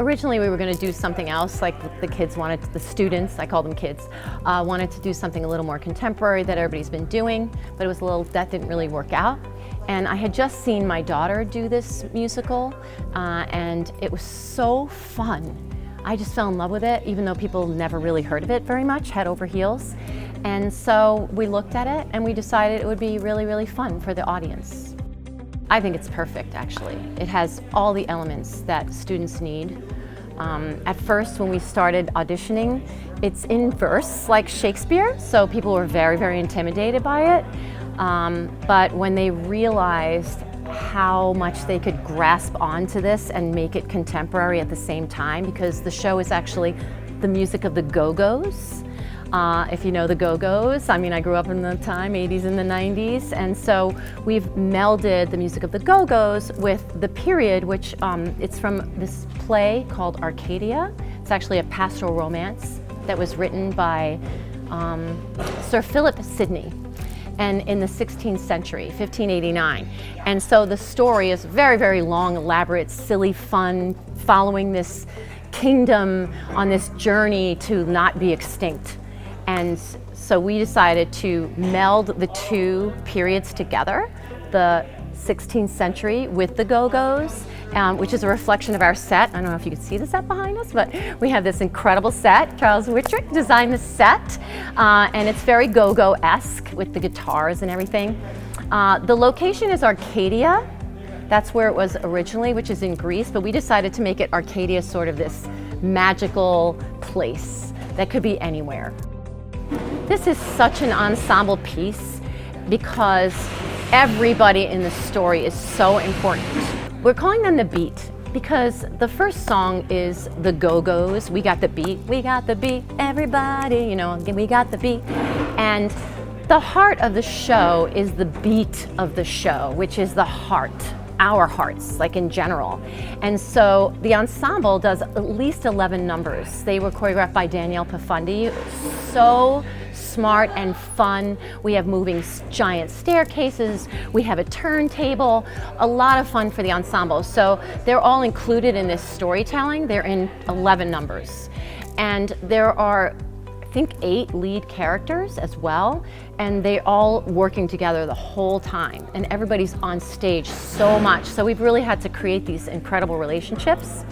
Originally we were going to do something else, like the students, I call them kids, wanted to do something a little more contemporary that everybody's been doing, but that didn't really work out. And I had just seen my daughter do this musical, and it was so fun. I just fell in love with it, even though people never really heard of it very much, head over heels. And so we looked at it and we decided it would be really, really fun for the audience. I think it's perfect, actually. It has all the elements that students need. At first, when we started auditioning, it's in verse, like Shakespeare, so people were very, very intimidated by it. But when they realized how much they could grasp onto this and make it contemporary at the same time, because the show is actually the music of the Go-Go's. If you know the Go-Go's, I mean, I grew up in the time, 80s and the 90s, and so we've melded the music of the Go-Go's with the period, which it's from this play called Arcadia. It's actually a pastoral romance that was written by Sir Philip Sidney, and in the 16th century, 1589. And so the story is very, very long, elaborate, silly, fun, following this kingdom on this journey to not be extinct. And so we decided to meld the two periods together, the 16th century with the Go-Go's, which is a reflection of our set. I don't know if you can see the set behind us, but we have this incredible set. Charles Whitrick designed the set, and it's very Go-Go-esque with the guitars and everything. The location is Arcadia. That's where it was originally, which is in Greece, but we decided to make it Arcadia sort of this magical place that could be anywhere. This is such an ensemble piece because everybody in the story is so important. We're calling them the beat because the first song is the Go-Go's, we got the beat, everybody, you know, we got the beat. And the heart of the show is the beat of the show, which is the heart, our hearts, like in general. And so the ensemble does at least 11 numbers. They were choreographed by Danielle Pafundi. So smart and fun. We have moving giant staircases. We have a turntable. A lot of fun for the ensemble. So they're all included in this storytelling. They're in 11 numbers. And there are, I think, 8 lead characters as well, and they all working together the whole time, and everybody's on stage so much. So we've really had to create these incredible relationships,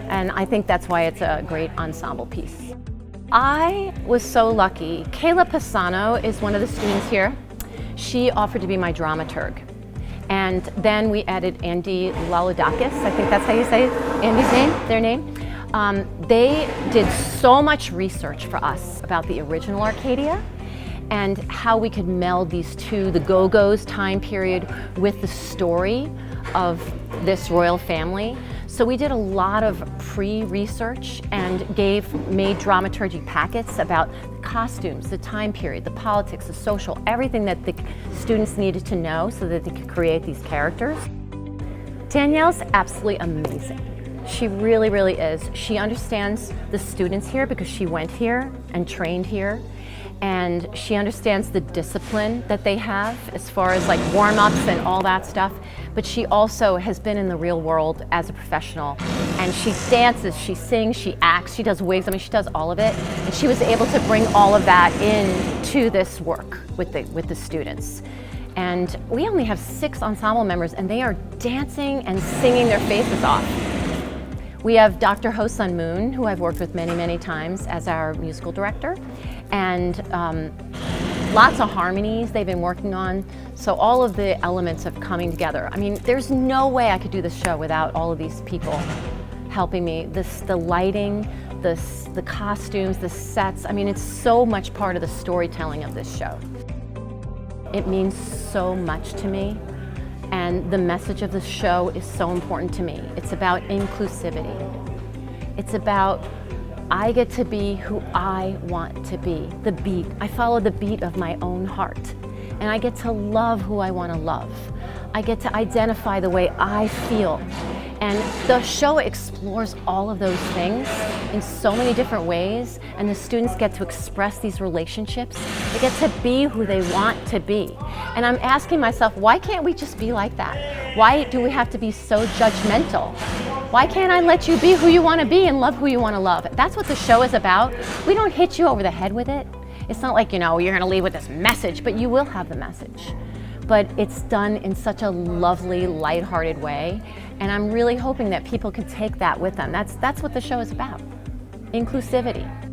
and I think that's why it's a great ensemble piece. I was so lucky. Kayla Pisano is one of the students here. She offered to be my dramaturg. And then we added Andy Laludakis, I think that's how you say Andy's name, their name. They did so much research for us about the original Arcadia and how we could meld these two, the Go-Go's time period with the story of this royal family. So we did a lot of pre-research and made dramaturgy packets about the costumes, the time period, the politics, the social, everything that the students needed to know so that they could create these characters. Danielle's absolutely amazing. She really, really is. She understands the students here because she went here and trained here. And she understands the discipline that they have as far as like warm-ups and all that stuff. But she also has been in the real world as a professional. And she dances, she sings, she acts, she does wigs, I mean, she does all of it. And she was able to bring all of that into this work with the students. And we only have 6 ensemble members, and they are dancing and singing their faces off. We have Dr. Ho Sun Moon, who I've worked with many, many times as our musical director, and lots of harmonies they've been working on. So all of the elements of coming together. I mean, there's no way I could do this show without all of these people helping me. The lighting, the costumes, the sets. I mean, it's so much part of the storytelling of this show. It means so much to me. And the message of the show is so important to me. It's about inclusivity. It's about I get to be who I want to be, the beat. I follow the beat of my own heart. And I get to love who I want to love. I get to identify the way I feel. And the show explores all of those things in so many different ways, and the students get to express these relationships. They get to be who they want to be. And I'm asking myself, why can't we just be like that? Why do we have to be so judgmental? Why can't I let you be who you want to be and love who you want to love? That's what the show is about. We don't hit you over the head with it. It's not like, you know, you're going to leave with this message, but you will have the message. But it's done in such a lovely, lighthearted way, and I'm really hoping that people can take that with them. That's what the show is about, inclusivity.